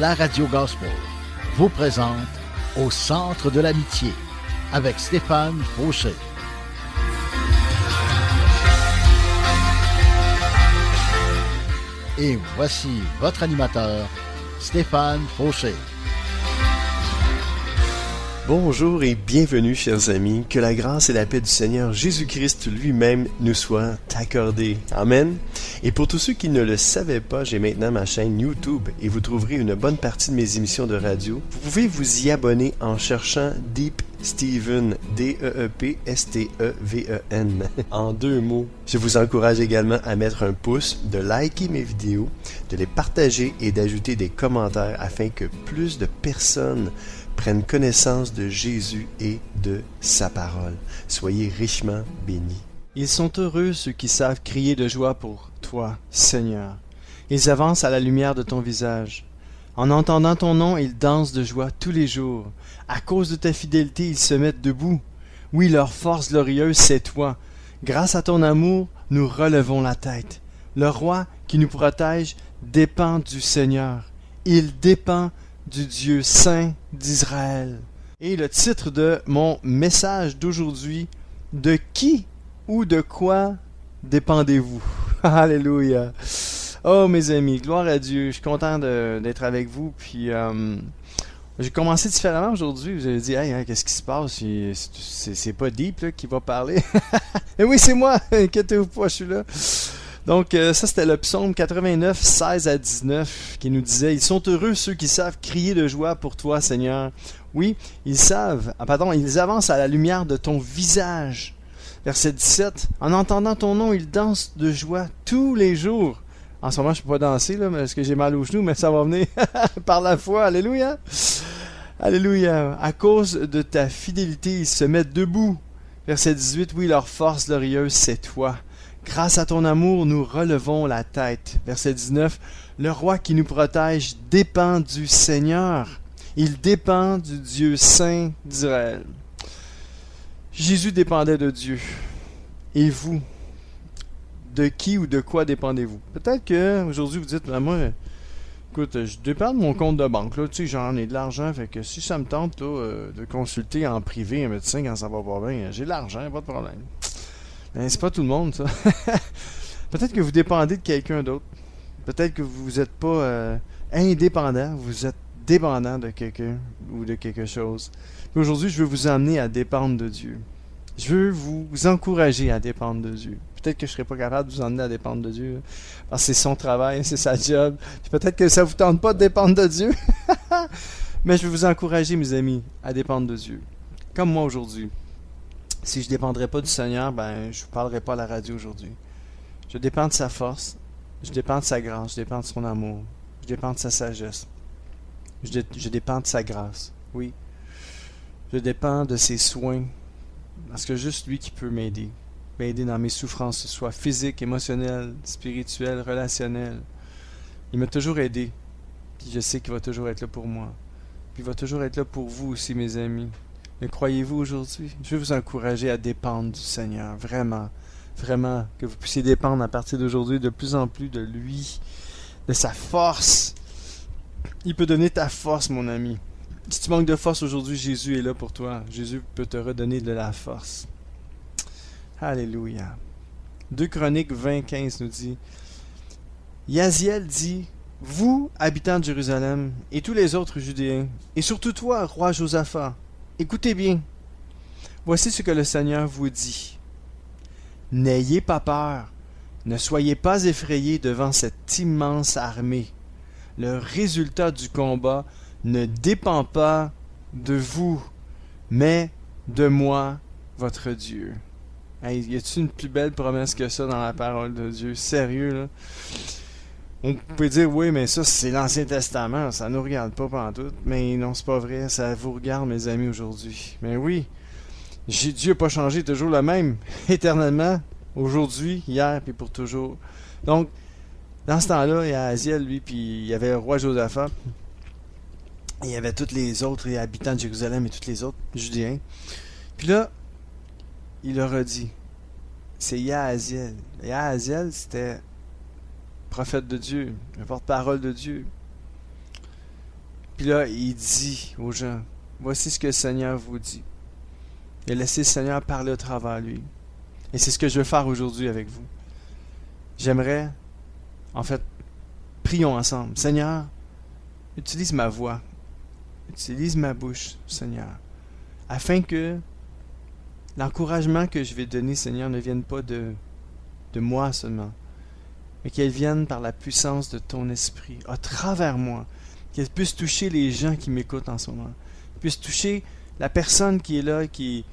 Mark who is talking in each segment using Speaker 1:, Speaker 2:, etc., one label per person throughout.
Speaker 1: la Radio Gospel vous présente Au centre de l'amitié avec Stéphane Fauché. Et voici votre animateur, Stéphane Fauché.
Speaker 2: Bonjour et bienvenue, chers amis. Que la grâce et la paix du Seigneur Jésus-Christ lui-même nous soient accordées. Amen. Et pour tous ceux qui ne le savaient pas, j'ai maintenant ma chaîne YouTube et vous trouverez une bonne partie de mes émissions de radio. Vous pouvez vous y abonner en cherchant Deep Steven, D-E-E-P-S-T-E-V-E-N, en 2 mots. Je vous encourage également à mettre un pouce, de liker mes vidéos, de les partager et d'ajouter des commentaires afin que plus de personnes prennent connaissance de Jésus et de sa parole. Soyez richement bénis.
Speaker 3: Ils sont heureux ceux qui savent crier de joie pour toi, Seigneur. Ils avancent à la lumière de ton visage. En entendant ton nom, ils dansent de joie tous les jours. À cause de ta fidélité, ils se mettent debout. Oui, leur force glorieuse, c'est toi. Grâce à ton amour, nous relevons la tête. Le roi qui nous protège dépend du Seigneur. Il dépend du Dieu saint d'Israël. Et le titre de mon message d'aujourd'hui, de qui ou de quoi dépendez-vous? Alléluia! Oh mes amis, gloire à Dieu, je suis content d'être avec vous, puis j'ai commencé différemment aujourd'hui, vous avez dit, hey, hein, qu'est-ce qui se passe? C'est pas Deep là, qui va parler. Et oui, c'est moi, inquiétez-vous pas, je suis là. Donc ça c'était le psaume 89, 16 à 19 qui nous disait « Ils sont heureux ceux qui savent crier de joie pour toi, Seigneur. Oui, ils avancent à la lumière de ton visage. » Verset 17 « En entendant ton nom, ils dansent de joie tous les jours. » En ce moment, je ne peux pas danser là, parce que j'ai mal aux genoux, mais ça va venir par la foi. Alléluia! Alléluia! À cause de ta fidélité, ils se mettent debout. Verset 18 « Oui, leur force glorieuse, c'est toi. » Grâce à ton amour, nous relevons la tête. Verset 19. Le roi qui nous protège dépend du Seigneur. Il dépend du Dieu saint d'Israël. Jésus dépendait de Dieu. Et vous, de qui ou de quoi dépendez-vous? Peut-être que aujourd'hui vous dites, moi, écoute, je dépends de mon compte de banque. Là, tu sais, j'en ai de l'argent, fait que si ça me tente là, de consulter en privé un médecin quand ça va pas bien, j'ai de l'argent, pas de problème. Ben, c'est pas tout le monde, ça. Peut-être que vous dépendez de quelqu'un d'autre. Peut-être que vous n'êtes pas indépendant, vous êtes dépendant de quelqu'un ou de quelque chose. Puis aujourd'hui, je veux vous amener à dépendre de Dieu. Je veux vous encourager à dépendre de Dieu. Peut-être que je ne serai pas capable de vous emmener à dépendre de Dieu, parce que c'est son travail, c'est sa job. Puis peut-être que ça ne vous tente pas de dépendre de Dieu. Mais je veux vous encourager, mes amis, à dépendre de Dieu. Comme moi aujourd'hui. Si je ne dépendrais pas du Seigneur, ben je ne parlerais pas à la radio aujourd'hui. Je dépends de sa force, je dépends de sa grâce, je dépends de son amour, je dépends de sa sagesse, je dépends de sa grâce, oui. Je dépends de ses soins, parce que juste lui qui peut m'aider dans mes souffrances, que ce soit physiques, émotionnelles, spirituelles, relationnelles. Il m'a toujours aidé, puis je sais qu'il va toujours être là pour moi. Puis il va toujours être là pour vous aussi, mes amis. Mais croyez-vous aujourd'hui? Je veux vous encourager à dépendre du Seigneur, vraiment, vraiment, que vous puissiez dépendre à partir d'aujourd'hui de plus en plus de lui, de sa force. Il peut donner ta force, mon ami. Si tu manques de force aujourd'hui, Jésus est là pour toi. Jésus peut te redonner de la force. Alléluia. 2 Chroniques 20, 15 nous dit, Yaziel dit, « Vous, habitants de Jérusalem, et tous les autres Judéens, et surtout toi, roi Josaphat, écoutez bien, voici ce que le Seigneur vous dit. N'ayez pas peur, ne soyez pas effrayés devant cette immense armée. Le résultat du combat ne dépend pas de vous, mais de moi, votre Dieu. » Hey, y a-t-il une plus belle promesse que ça dans la parole de Dieu? Sérieux, là? On peut dire, oui, mais ça, c'est l'Ancien Testament, ça ne nous regarde pas pantoute. Mais non, c'est pas vrai, ça vous regarde, mes amis, aujourd'hui. Mais oui, Dieu n'a pas changé, toujours le même, éternellement, aujourd'hui, hier, puis pour toujours. Donc, dans ce temps-là, il y a Aziel, lui, puis il y avait le roi Josaphat, et il y avait tous les autres habitants de Jérusalem et tous les autres Judéens. Puis là, il leur a dit, c'est Yahaziel. Yahaziel, c'était prophète de Dieu, un porte-parole de Dieu. Puis là, il dit aux gens, voici ce que le Seigneur vous dit. Il a laissé le Seigneur parler au travers de lui. Et c'est ce que je veux faire aujourd'hui avec vous. J'aimerais, en fait, prions ensemble. Seigneur, utilise ma voix, utilise ma bouche, Seigneur, afin que l'encouragement que je vais donner, Seigneur, ne vienne pas de moi seulement, mais qu'elle vienne par la puissance de ton esprit, à travers moi, qu'elle puisse toucher les gens qui m'écoutent en ce moment, qu'elle puisse toucher la personne qui est là, qui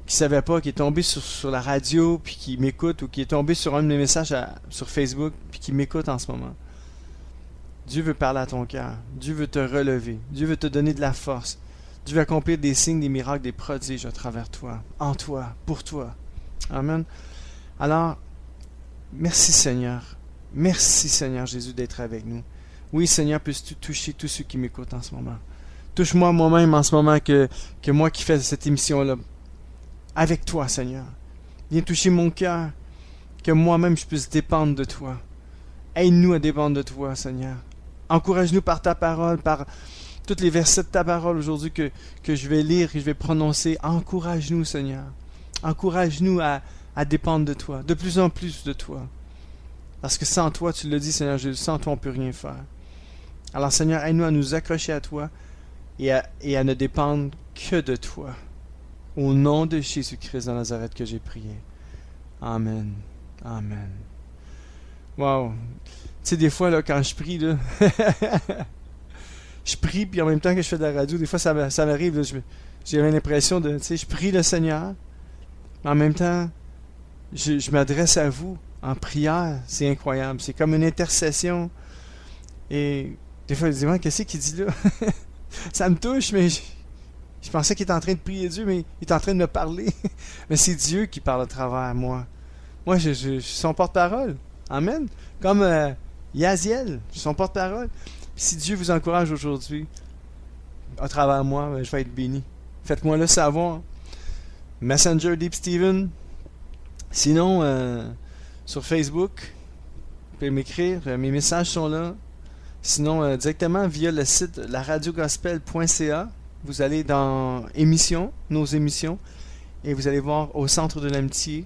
Speaker 3: savait pas, qui est tombée sur la radio, puis qui m'écoute, ou qui est tombée sur un de mes messages sur Facebook, puis qui m'écoute en ce moment. Dieu veut parler à ton cœur. Dieu veut te relever. Dieu veut te donner de la force. Dieu veut accomplir des signes, des miracles, des prodiges à travers toi, en toi, pour toi. Amen. Alors, merci Seigneur. Merci Seigneur Jésus d'être avec nous. Oui Seigneur, puisses-tu toucher tous ceux qui m'écoutent en ce moment. Touche-moi moi-même en ce moment que moi qui fais cette émission-là. Avec toi Seigneur. Viens toucher mon cœur. Que moi-même je puisse dépendre de toi. Aide-nous à dépendre de toi Seigneur. Encourage-nous par ta parole, par tous les versets de ta parole aujourd'hui que je vais lire, que je vais prononcer. Encourage-nous Seigneur. Encourage-nous à dépendre de toi. De plus en plus de toi. Parce que sans toi, tu l'as dit Seigneur Jésus, sans toi on ne peut rien faire. Alors Seigneur, aide-nous à nous accrocher à toi et à ne dépendre que de toi. Au nom de Jésus-Christ de Nazareth que j'ai prié. Amen. Amen. Wow. Tu sais, des fois, là, quand je prie, là, je prie, puis en même temps que je fais de la radio, des fois, ça m'arrive, là, j'ai l'impression de, tu sais, je prie le Seigneur, mais en même temps, je m'adresse à vous en prière. C'est incroyable. C'est comme une intercession. Et des fois, je me dis, qu'est-ce qu'il dit là? Ça me touche, mais je pensais qu'il était en train de prier Dieu, mais il est en train de me parler. Mais c'est Dieu qui parle à travers moi. Moi, je suis son porte-parole. Amen. Comme Yaziel, je suis son porte-parole. Puis si Dieu vous encourage aujourd'hui, à travers moi, je vais être béni. Faites-moi le savoir. Messenger Deep Steven. Sinon, sur Facebook, vous pouvez m'écrire. Mes messages sont là. Sinon, directement via le site laradiogospel.ca. Vous allez dans émissions, nos émissions, et vous allez voir au centre de l'amitié.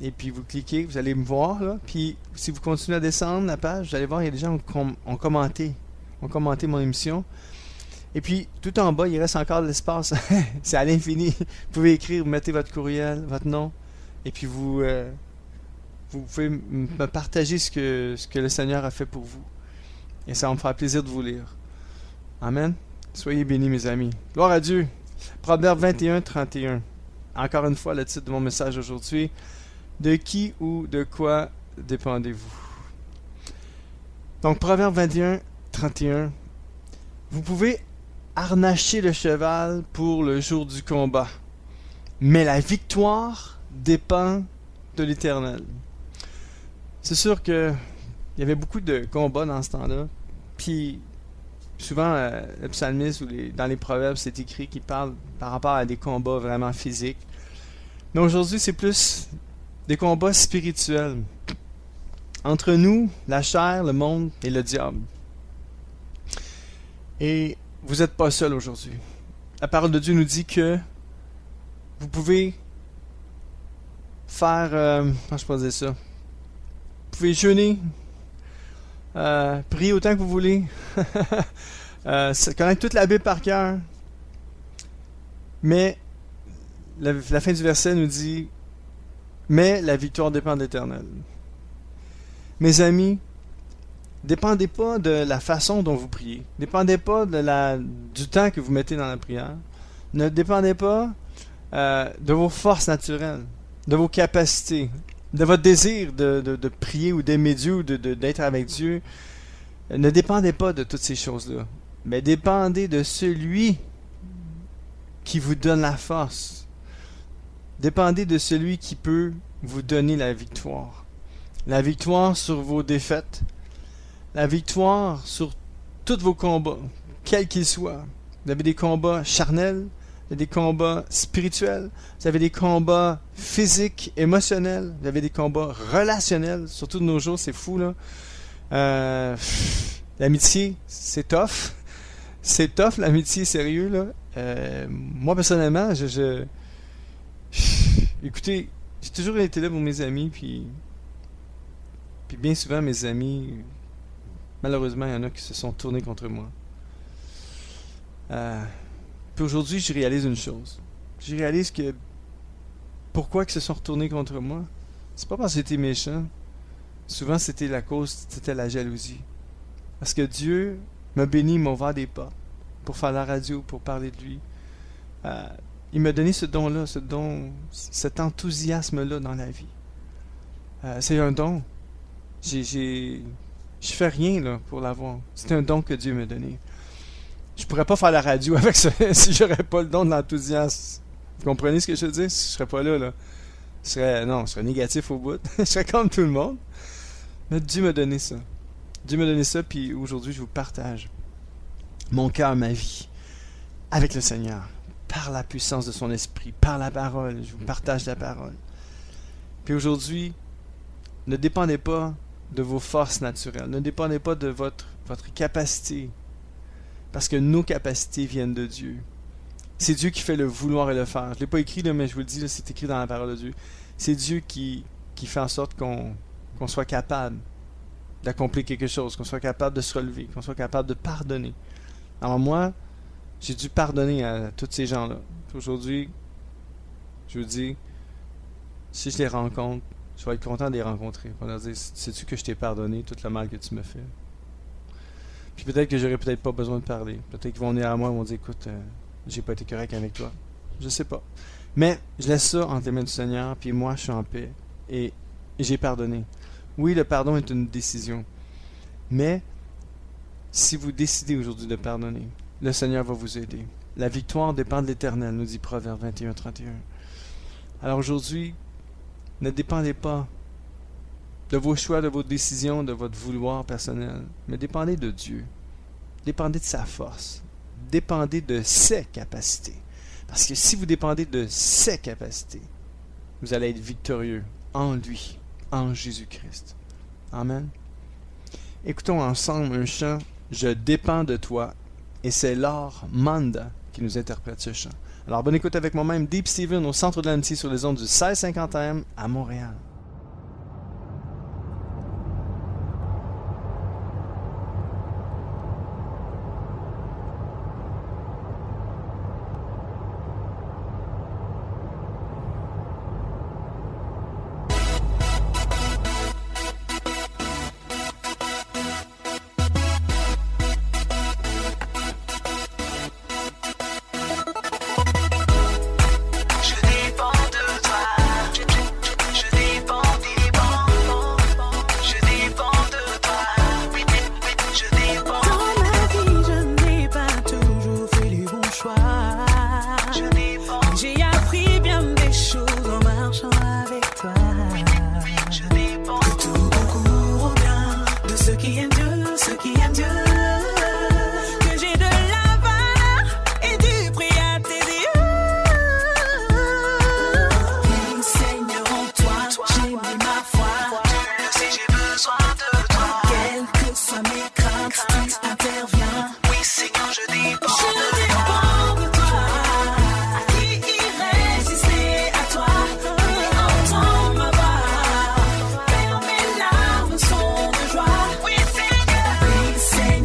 Speaker 3: Et puis vous cliquez, vous allez me voir là. Puis si vous continuez à descendre la page, vous allez voir, il y a des gens qui ont commenté mon émission. Et puis tout en bas, il reste encore de l'espace. C'est à l'infini. Vous pouvez écrire, vous mettez votre courriel, votre nom, et puis vous pouvez me partager ce que le Seigneur a fait pour vous. Et ça va me faire plaisir de vous lire. Amen. Soyez bénis, mes amis. Gloire à Dieu. Proverbe 21, 31. Encore une fois, le titre de mon message aujourd'hui. De qui ou de quoi dépendez-vous? Donc, Proverbe 21, 31. Vous pouvez harnacher le cheval pour le jour du combat, mais la victoire dépend de l'Éternel. C'est sûr que il y avait beaucoup de combats dans ce temps-là. Puis, souvent, le psalmiste ou dans les proverbes, c'est écrit qu'il parle par rapport à des combats vraiment physiques. Mais aujourd'hui, c'est plus des combats spirituels. Entre nous, la chair, le monde et le diable. Et vous n'êtes pas seul aujourd'hui. La parole de Dieu nous dit que vous pouvez faire... comment je peux dire ça? Vous pouvez jeûner, prier autant que vous voulez, connaître toute la Bible par cœur. Mais la fin du verset nous dit « Mais la victoire dépend de l'Éternel. » Mes amis, dépendez pas de la façon dont vous priez. Dépendez pas du temps que vous mettez dans la prière. Ne dépendez pas de vos forces naturelles, de vos capacités, de votre désir de prier ou d'aimer Dieu ou d'être avec Dieu. Ne dépendez pas de toutes ces choses-là. Mais dépendez de celui qui vous donne la force. Dépendez de celui qui peut vous donner la victoire. La victoire sur vos défaites. La victoire sur tous vos combats, quels qu'ils soient. Vous avez des combats charnels, vous avez des combats spirituels, vous avez des combats physiques, émotionnels, vous avez des combats relationnels, surtout de nos jours, c'est fou là. L'amitié, c'est tough. C'est tough, l'amitié, sérieux, là. Moi, personnellement, écoutez, j'ai toujours été là pour mes amis, puis bien souvent, mes amis, malheureusement, il y en a qui se sont tournés contre moi. Puis aujourd'hui, je réalise une chose. Je réalise que pourquoi ils se sont retournés contre moi? C'est pas parce que j'étais méchant. Souvent, c'était la jalousie. Parce que Dieu m'a béni, m'a ouvert des portes pour faire la radio, pour parler de lui. Il m'a donné ce don-là, cet enthousiasme-là dans la vie. C'est un don. Je fais rien là, pour l'avoir. C'est un don que Dieu m'a donné. Je pourrais pas faire la radio avec ça si j'aurais pas le don de l'enthousiasme. Vous comprenez ce que je veux dire? Je serais pas là. Je serais négatif au bout. Je serais comme tout le monde. Mais Dieu m'a donné ça. Dieu m'a donné ça, puis aujourd'hui, je vous partage mon cœur, ma vie, avec le Seigneur, par la puissance de son esprit, par la parole. Je vous partage la parole. Puis aujourd'hui, ne dépendez pas de vos forces naturelles. Ne dépendez pas de votre capacité. Parce que nos capacités viennent de Dieu. C'est Dieu qui fait le vouloir et le faire. Je ne l'ai pas écrit, là, mais je vous le dis, là, c'est écrit dans la parole de Dieu. C'est Dieu qui fait en sorte qu'on soit capable d'accomplir quelque chose, qu'on soit capable de se relever, qu'on soit capable de pardonner. Alors moi, j'ai dû pardonner à tous ces gens-là. Aujourd'hui, je vous dis, si je les rencontre, je vais être content de les rencontrer. On va leur dire, sais-tu que je t'ai pardonné tout le mal que tu me fais? Puis peut-être que j'aurais peut-être pas besoin de parler. Peut-être qu'ils vont venir à moi et vont dire, écoute, j'ai pas été correct avec toi. Je sais pas. Mais je laisse ça entre les mains du Seigneur, puis moi, je suis en paix. Et j'ai pardonné. Oui, le pardon est une décision. Mais, si vous décidez aujourd'hui de pardonner, le Seigneur va vous aider. La victoire dépend de l'Éternel, nous dit Proverbe 21, 31. Alors aujourd'hui, ne dépendez pas de vos choix, de vos décisions, de votre vouloir personnel, mais dépendez de Dieu. Dépendez de sa force. Dépendez de ses capacités. Parce que si vous dépendez de ses capacités, vous allez être victorieux en lui, en Jésus-Christ. Amen. Écoutons ensemble un chant « Je dépends de toi » et c'est Laure Manda qui nous interprète ce chant. Alors bonne écoute avec moi-même, Deep Steven au centre de l'amitié sur les ondes du 1650 AM à Montréal.
Speaker 4: Seigneur,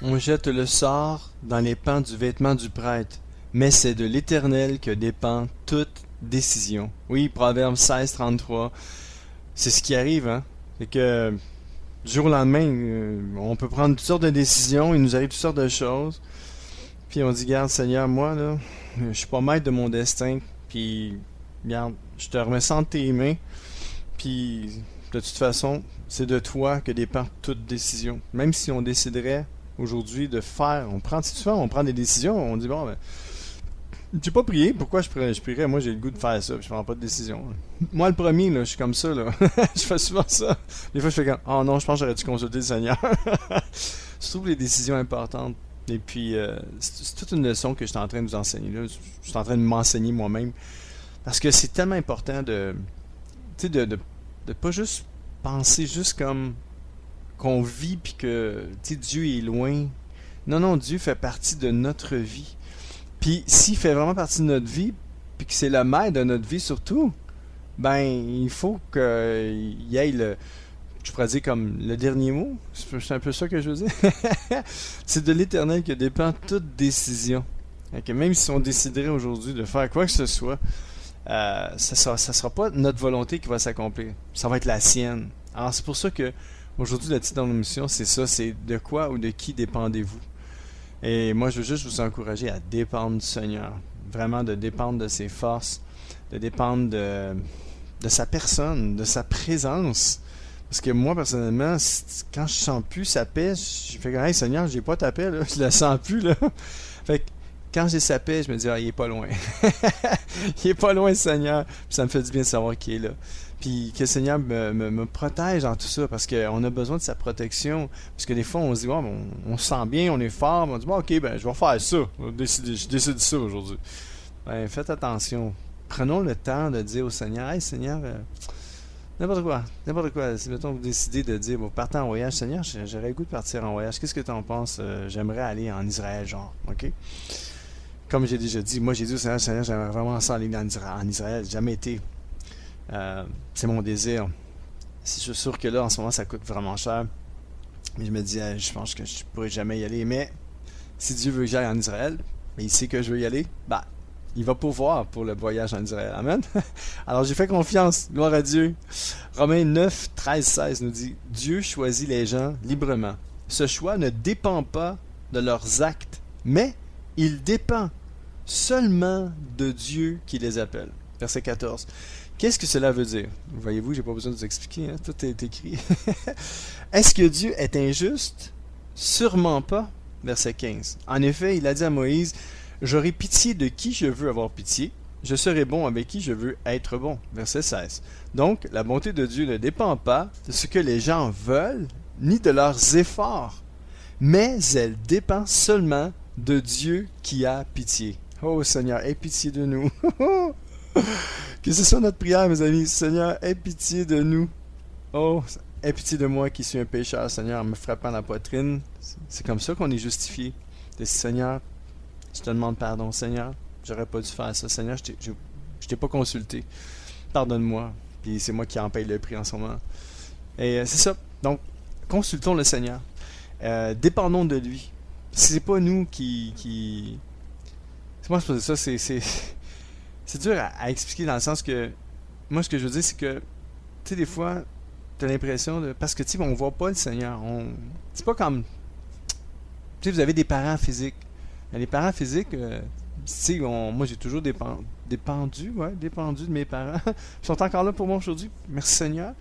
Speaker 3: On jette le sort dans les pans du vêtement du prêtre, mais c'est de l'Éternel que dépend toute décision. Oui, Proverbe 16, 33. C'est ce qui arrive, hein. C'est que du jour au lendemain, on peut prendre toutes sortes de décisions, il nous arrive toutes sortes de choses. Puis on dit, garde Seigneur, moi là, je suis pas maître de mon destin. Puis, garde, je te remets ça entre tes mains. Puis, de toute façon, c'est de toi que dépend toute décision. Même si on déciderait aujourd'hui de faire, souvent on prend des décisions, on dit, bon, ben, j'ai pas prié, pourquoi je prierais? Moi, j'ai le goût de faire ça, puis je prends pas de décision. Moi, le premier, là, je suis comme ça, là. Je fais souvent ça. Des fois, je fais comme, oh non, je pense que j'aurais dû consulter le Seigneur. Je trouve les décisions importantes. Et puis, c'est toute une leçon que je suis en train de vous enseigner, là. Je suis en train de m'enseigner moi-même. Parce que c'est tellement important de pas juste penser juste comme qu'on vit, puis que, Dieu est loin. Non, non, Dieu fait partie de notre vie. Puis s'il fait vraiment partie de notre vie, puis que c'est le maître de notre vie surtout, ben il faut qu'il y ait je pourrais dire comme le dernier mot. C'est un peu ça que je veux dire. C'est de l'Éternel que dépend toute décision. Donc, même si on déciderait aujourd'hui de faire quoi que ce soit, ça sera pas notre volonté qui va s'accomplir. Ça va être la sienne. Alors c'est pour ça que aujourd'hui le titre de notre mission, c'est ça, c'est de quoi ou de qui dépendez-vous. Et moi, je veux juste vous encourager à dépendre du Seigneur. Vraiment de dépendre de ses forces, de dépendre de sa personne, de sa présence. Parce que moi, personnellement, quand je sens plus sa paix, je fais comme, hey Seigneur, j'ai pas ta paix, là. Je la sens plus, là. Fait que quand j'ai sa paix, je me dis, ah, il est pas loin. Il est pas loin, le Seigneur. Puis ça me fait du bien de savoir qu'il est là. Puis que le Seigneur me protège dans tout ça, parce qu'on a besoin de sa protection. Parce que des fois, on se dit, bon, on se sent bien, on est fort, on dit, bon, ok, ben, je vais faire ça. Je décide ça aujourd'hui. Ben, faites attention. Prenons le temps de dire au Seigneur, hey Seigneur, n'importe quoi. Si, mettons, vous décidez de dire, bon, partez en voyage, Seigneur, j'aurais le goût de partir en voyage. Qu'est-ce que tu en penses? J'aimerais aller en Israël, genre, ok? Comme j'ai déjà dit, moi, j'ai dit au Seigneur, j'aimerais vraiment ça aller en Israël. J'ai jamais été. C'est mon désir. Je suis sûr que là, en ce moment, ça coûte vraiment cher. Mais je me dis, je pense que je pourrais jamais y aller. Mais si Dieu veut que j'aille en Israël, mais il sait que je veux y aller, bah, il va pourvoir pour le voyage en Israël. Amen. Alors j'ai fait confiance. Gloire à Dieu. Romains 9, 13, 16 nous dit, Dieu choisit les gens librement. Ce choix ne dépend pas de leurs actes, mais il dépend seulement de Dieu qui les appelle. Verset 14. Qu'est-ce que cela veut dire? Voyez-vous, j'ai pas besoin de vous expliquer, hein? Tout est écrit. Est-ce que Dieu est injuste? Sûrement pas. Verset 15. En effet, il a dit à Moïse, j'aurai pitié de qui je veux avoir pitié, je serai bon avec qui je veux être bon. Verset 16. Donc, la bonté de Dieu ne dépend pas de ce que les gens veulent, ni de leurs efforts, mais elle dépend seulement de Dieu qui a pitié. Oh Seigneur, aie pitié de nous. Que ce soit notre prière, mes amis. Seigneur, aie pitié de nous. Oh, aie pitié de moi qui suis un pécheur, Seigneur, en me frappant la poitrine. C'est comme ça qu'on est justifié. Seigneur, je te demande pardon, Seigneur. J'aurais pas dû faire ça. Seigneur, je t'ai pas consulté. Pardonne-moi. Puis c'est moi qui en paye le prix en ce moment. Et c'est ça. Donc, consultons le Seigneur. Dépendons de lui. C'est pas nous qui... Moi, je pense que ça, c'est dur à expliquer dans le sens que... Moi, ce que je veux dire, c'est que... Tu sais, des fois, t'as l'impression de... Parce que, tu sais, on voit pas le Seigneur. C'est pas comme... Tu sais, vous avez des parents physiques. Les parents physiques... tu sais, moi, j'ai toujours dépendu de mes parents. Ils sont encore là pour moi aujourd'hui. Merci Seigneur.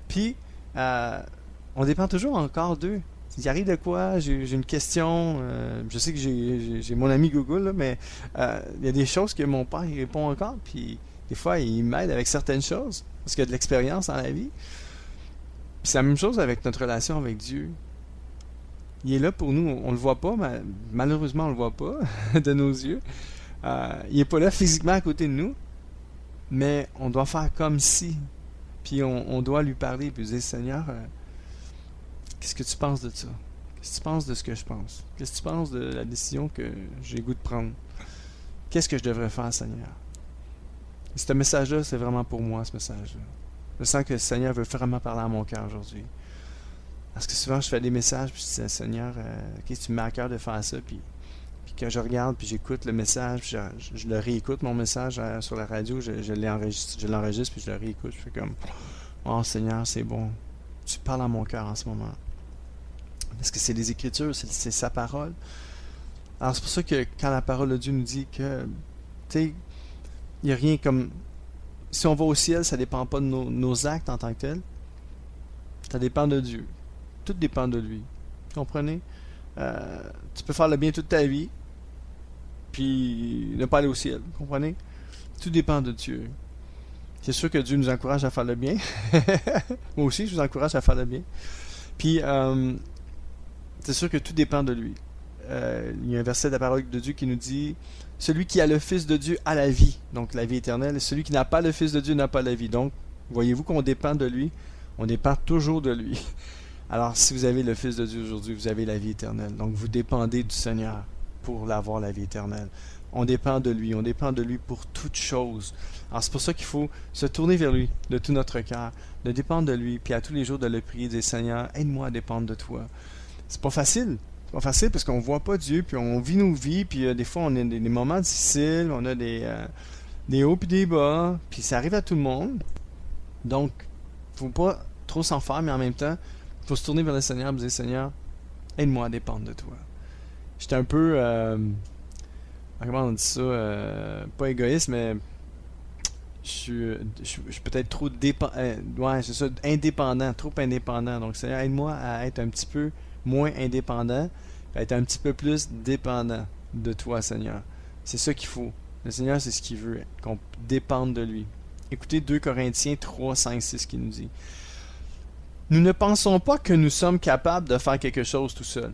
Speaker 3: Puis, on dépend toujours encore d'eux. Il arrive de quoi, j'ai une question, je sais que j'ai mon ami Google, là, mais il y a des choses que mon père il répond encore, puis des fois il m'aide avec certaines choses, parce qu'il y a de l'expérience dans la vie. Puis c'est la même chose avec notre relation avec Dieu. Il est là pour nous, on le voit pas, mais malheureusement on le voit pas de nos yeux. Il est pas là physiquement à côté de nous, mais on doit faire comme si, puis on doit lui parler, puis dire Seigneur, qu'est-ce que tu penses de ça? Qu'est-ce que tu penses de ce que je pense? Qu'est-ce que tu penses de la décision que j'ai le goût de prendre? Qu'est-ce que je devrais faire, Seigneur? Et ce message-là, c'est vraiment pour moi, ce message-là. Je sens que le Seigneur veut vraiment parler à mon cœur aujourd'hui. Parce que souvent, je fais des messages, puis je dis, Seigneur, ok, tu me mets à cœur de faire ça, puis quand je regarde, puis j'écoute le message, puis je le réécoute, mon message sur la radio, je l'enregistre, puis je le réécoute. Je fais comme, oh Seigneur, c'est bon. Tu parles à mon cœur en ce moment. Parce que c'est les Écritures, c'est sa parole. Alors c'est pour ça que quand la parole de Dieu nous dit que, tu sais, il n'y a rien comme... Si on va au ciel, ça ne dépend pas de nos actes en tant que tels. Ça dépend de Dieu. Tout dépend de lui. Vous comprenez? Tu peux faire le bien toute ta vie, puis ne pas aller au ciel. Vous comprenez? Tout dépend de Dieu. C'est sûr que Dieu nous encourage à faire le bien. Moi aussi, je vous encourage à faire le bien. Puis, c'est sûr que tout dépend de lui. Il y a un verset de la parole de Dieu qui nous dit « Celui qui a le Fils de Dieu a la vie, donc la vie éternelle, et celui qui n'a pas le Fils de Dieu n'a pas la vie. » Donc, voyez-vous qu'on dépend de lui, on dépend toujours de lui. Alors, si vous avez le Fils de Dieu aujourd'hui, vous avez la vie éternelle. Donc, vous dépendez du Seigneur pour l'avoir, la vie éternelle. On dépend de lui pour toute chose. Alors, c'est pour ça qu'il faut se tourner vers lui de tout notre cœur, de dépendre de lui, puis à tous les jours de le prier, de dire « Seigneur, aide-moi à dépendre de toi. » C'est pas facile. C'est pas facile parce qu'on voit pas Dieu, puis on vit nos vies, puis des fois, on a des moments difficiles, on a des hauts puis des bas, puis ça arrive à tout le monde. Donc, faut pas trop s'en faire, mais en même temps, il faut se tourner vers le Seigneur et dire « Seigneur, aide-moi à dépendre de toi. » J'étais un peu, comment on dit ça, pas égoïste, mais je suis peut-être trop indépendant, trop indépendant. Donc Seigneur, aide-moi à être un petit peu moins indépendant, à être un petit peu plus dépendant de toi, Seigneur. C'est ça qu'il faut. Le Seigneur, c'est ce qu'il veut, qu'on dépende de lui. Écoutez 2 Corinthiens 3, 5, 6 qui nous dit « Nous ne pensons pas que nous sommes capables de faire quelque chose tout seuls.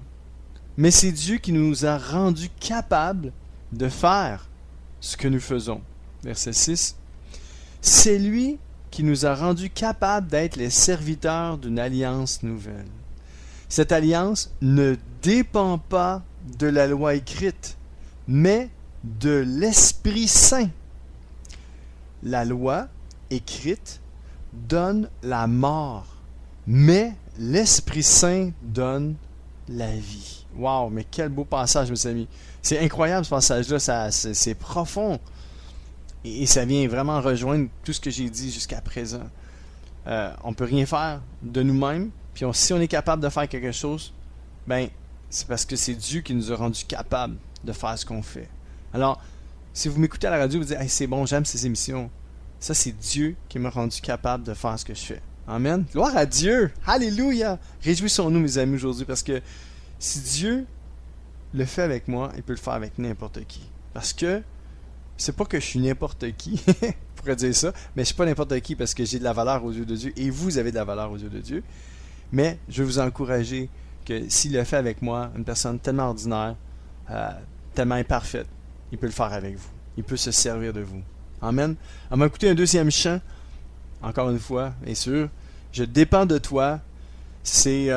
Speaker 3: Mais c'est Dieu qui nous a rendus capables de faire ce que nous faisons. » Verset 6. « C'est lui qui nous a rendus capables d'être les serviteurs d'une alliance nouvelle. Cette alliance ne dépend pas de la loi écrite, mais de l'Esprit Saint. La loi écrite donne la mort, mais l'Esprit Saint donne la vie. » Wow, mais quel beau passage, mes amis. C'est incroyable ce passage-là, c'est profond. Et ça vient vraiment rejoindre tout ce que j'ai dit jusqu'à présent. On ne peut rien faire de nous-mêmes, puis si on est capable de faire quelque chose, ben c'est parce que c'est Dieu qui nous a rendus capables de faire ce qu'on fait. Alors, si vous m'écoutez à la radio, vous dites hey, « c'est bon, j'aime ces émissions », ça c'est Dieu qui m'a rendu capable de faire ce que je fais. Amen. Gloire à Dieu. Alléluia. Réjouissons-nous, mes amis, aujourd'hui, parce que si Dieu le fait avec moi, il peut le faire avec n'importe qui. Parce que c'est pas que je suis n'importe qui, je pourrais dire ça, mais je suis pas n'importe qui parce que j'ai de la valeur aux yeux de Dieu et vous avez de la valeur aux yeux de Dieu. Mais je veux vous encourager que s'il le fait avec moi, une personne tellement ordinaire, tellement imparfaite, il peut le faire avec vous. Il peut se servir de vous. Amen. On va écouter un deuxième chant, encore une fois, bien sûr. Je dépends de toi. C'est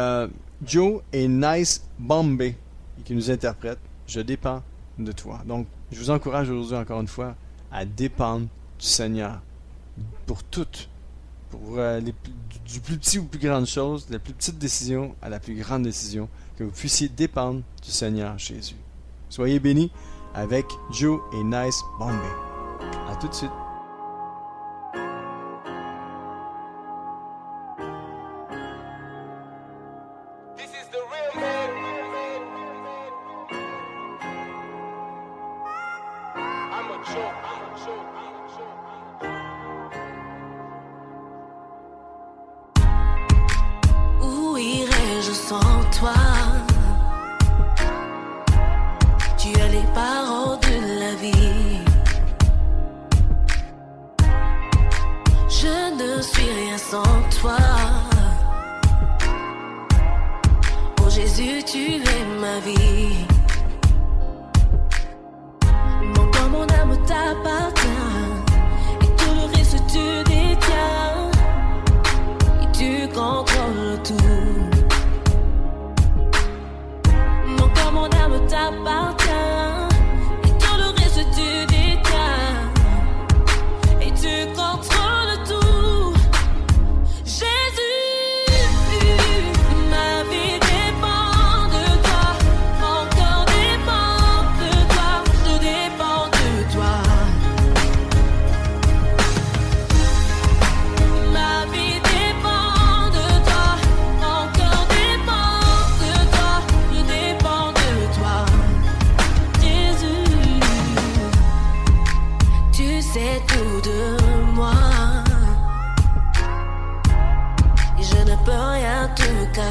Speaker 3: Joe et Nice Bombay qui nous interprètent. Je dépends de toi. Donc, je vous encourage aujourd'hui, encore une fois, à dépendre du Seigneur pour toutes. Pour du plus petit ou plus grande chose, de la plus petite décision à la plus grande décision, que vous puissiez dépendre du Seigneur Jésus. Soyez bénis avec Joe et Nice Bombay. À tout de suite.
Speaker 4: Où irais-je sans toi? Tu as les paroles de la vie. Je ne suis rien sans toi. Oh Jésus, tu es ma vie. Mon corps, mon âme t'appartient. Et tout le reste tu détiens. Et tu contrôles tout. Mon corps, mon âme t'appartient. Et tout le reste tu détiens. Et tu contrôles tout. Jésus, ma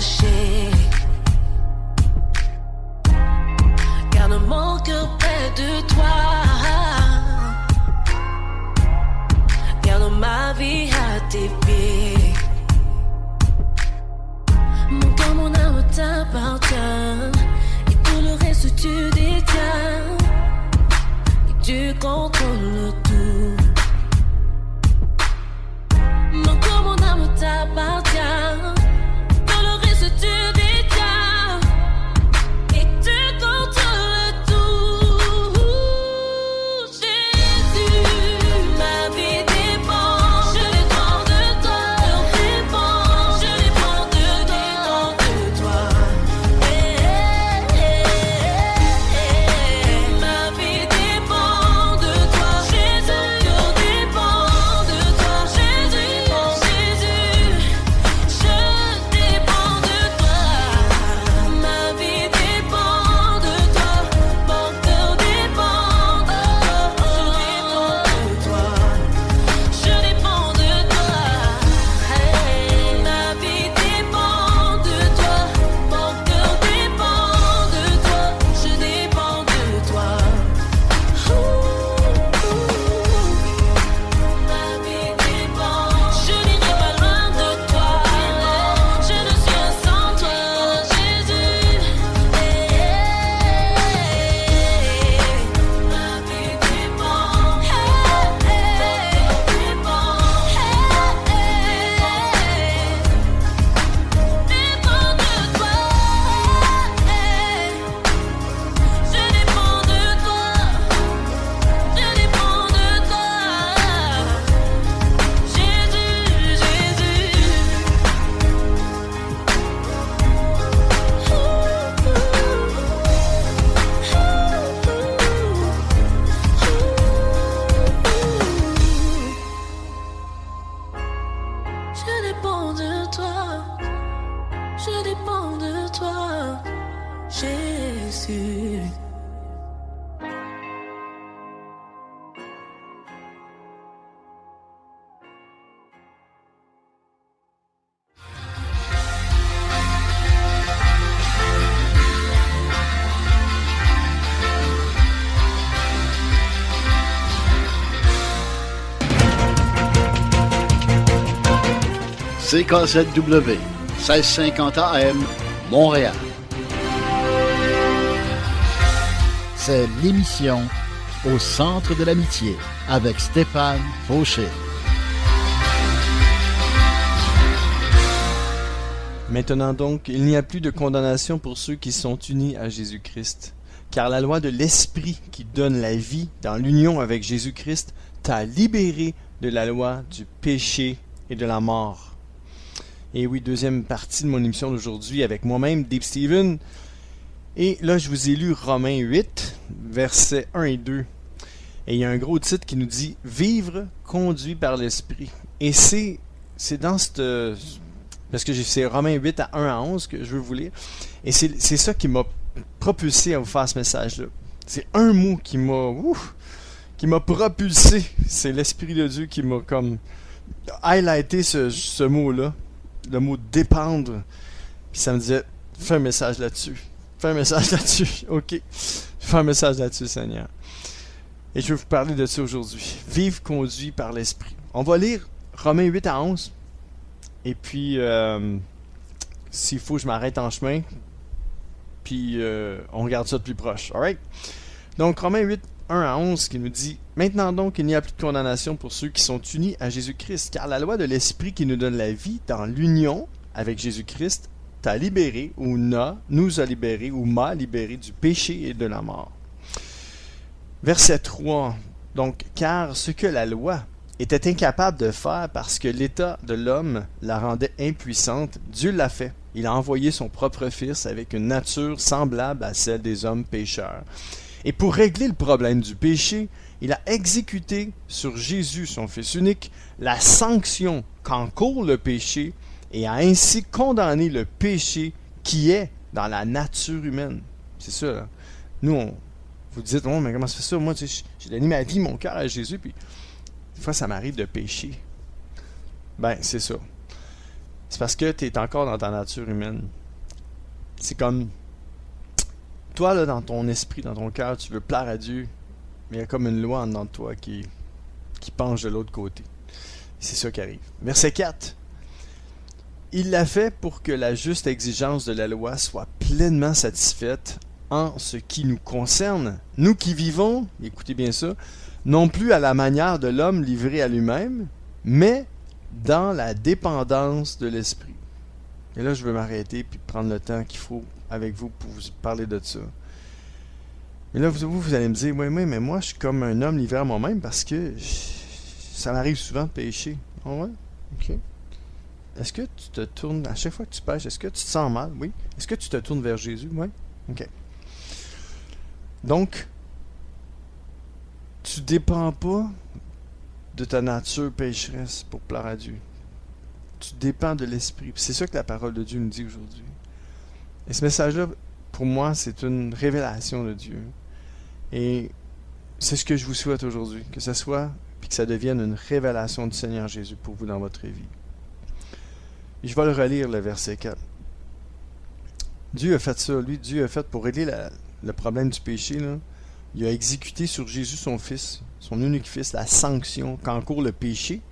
Speaker 4: caché. Garde mon cœur près de toi. Garde ma vie à tes pieds. Mon corps, mon âme t'appartient. Et tout le reste tu détiens. Et tu contrôles tout. Mon corps, mon âme t'appartient. Tout le reste tu détiens. Et tu contrôles tout. Jésus, ma vie dépend. Je dépends de toi. Je dépends de toi. Ma vie dépend de toi. Jésus, je dépends de toi. Jésus, je dépends de toi. Ma vie dépend de toi. Mon cœur dépend de toi. Je dépends de toi. Ma vie dépend de toi. Mon cœur dépend de toi. Je dépends de toi. Ma vie dépend. Je n'irai pas loin de toi. Je ne suis rien sans toi, Jésus. Ma vie dépend. Dépend de toi. Je dépends de toi. Je dépends de toi. Jésus, Je dépends de toi. Je dépends de toi. Jésus.
Speaker 1: CKZW, 1650 AM, Montréal. C'est l'émission Au centre de l'amitié avec Stéphane Fauché.
Speaker 3: Maintenant donc, il n'y a plus de condamnation pour ceux qui sont unis à Jésus-Christ. Car la loi de l'Esprit qui donne la vie dans l'union avec Jésus-Christ t'a libéré de la loi du péché et de la mort. Et oui, deuxième partie de mon émission d'aujourd'hui avec moi-même, Dave Steven. Et là, je vous ai lu Romains 8, versets 1 et 2. Et il y a un gros titre qui nous dit « Vivre conduit par l'Esprit ». Et c'est dans cette... Parce que c'est Romains 8 à 1 à 11 que je veux vous lire. Et c'est ça qui m'a propulsé à vous faire ce message-là. C'est un mot qui m'a propulsé. C'est l'Esprit de Dieu qui m'a comme highlighté ce mot-là. Le mot « dépendre ». Puis ça me disait « Fais un message là-dessus. Fais un message là-dessus. OK. Fais un message là-dessus, Seigneur. » Et je vais vous parler de ça aujourd'hui. Vivre conduit par l'Esprit. On va lire Romains 8 à 11. Et puis, s'il faut, je m'arrête en chemin. Puis, on regarde ça de plus proche. Alright? Donc, Romains 8, 1 à 11 qui nous dit « Maintenant donc, il n'y a plus de condamnation pour ceux qui sont unis à Jésus-Christ, car la loi de l'Esprit qui nous donne la vie dans l'union avec Jésus-Christ t'a libéré ou nous a libéré ou m'a libéré du péché et de la mort. » Verset 3. Donc, car ce que la loi était incapable de faire parce que l'état de l'homme la rendait impuissante, Dieu l'a fait. Il a envoyé son propre Fils avec une nature semblable à celle des hommes pécheurs. Et pour régler le problème du péché, il a exécuté sur Jésus, son Fils unique, la sanction qu'encourt le péché et a ainsi condamné le péché qui est dans la nature humaine. C'est ça. Là. Nous, vous dites, oh, mais comment ça fait ça? Moi, j'ai donné ma vie, mon cœur à Jésus, puis des fois, ça m'arrive de pécher. Ben, c'est ça. c'est parce que tu es encore dans ta nature humaine. C'est comme, toi, là, dans ton esprit, dans ton cœur, tu veux plaire à Dieu, mais il y a comme une loi en dedans de toi qui penche de l'autre côté. C'est ça qui arrive. Verset 4. Il l'a fait pour que la juste exigence de la loi soit pleinement satisfaite en ce qui nous concerne, nous qui vivons, écoutez bien ça, non plus à la manière de l'homme livré à lui-même, mais dans la dépendance de l'esprit. Et là, je veux m'arrêter puis prendre le temps qu'il faut avec vous pour vous parler de ça. Et là, vous allez me dire, oui, mais moi, je suis comme un homme livré à moi-même parce que ça m'arrive souvent de pécher. Ah ouais? Ok. Est-ce que tu te tournes, à chaque fois que tu pêches, est-ce que tu te sens mal? Oui. Est-ce que tu te tournes vers Jésus? Oui. Ok. Donc, tu dépends pas de ta nature pécheresse pour plaire à Dieu. Tu dépends de l'Esprit. C'est ça que la parole de Dieu nous dit aujourd'hui. Et ce message-là, pour moi, c'est une révélation de Dieu. Et c'est ce que je vous souhaite aujourd'hui, que ce soit, puis que ça devienne une révélation du Seigneur Jésus pour vous dans votre vie. Et je vais le relire, le verset 4. Dieu a fait ça, lui, Dieu a fait pour régler le problème du péché, là. Il a exécuté sur Jésus son Fils, son unique Fils, la sanction qu'encourt le péché,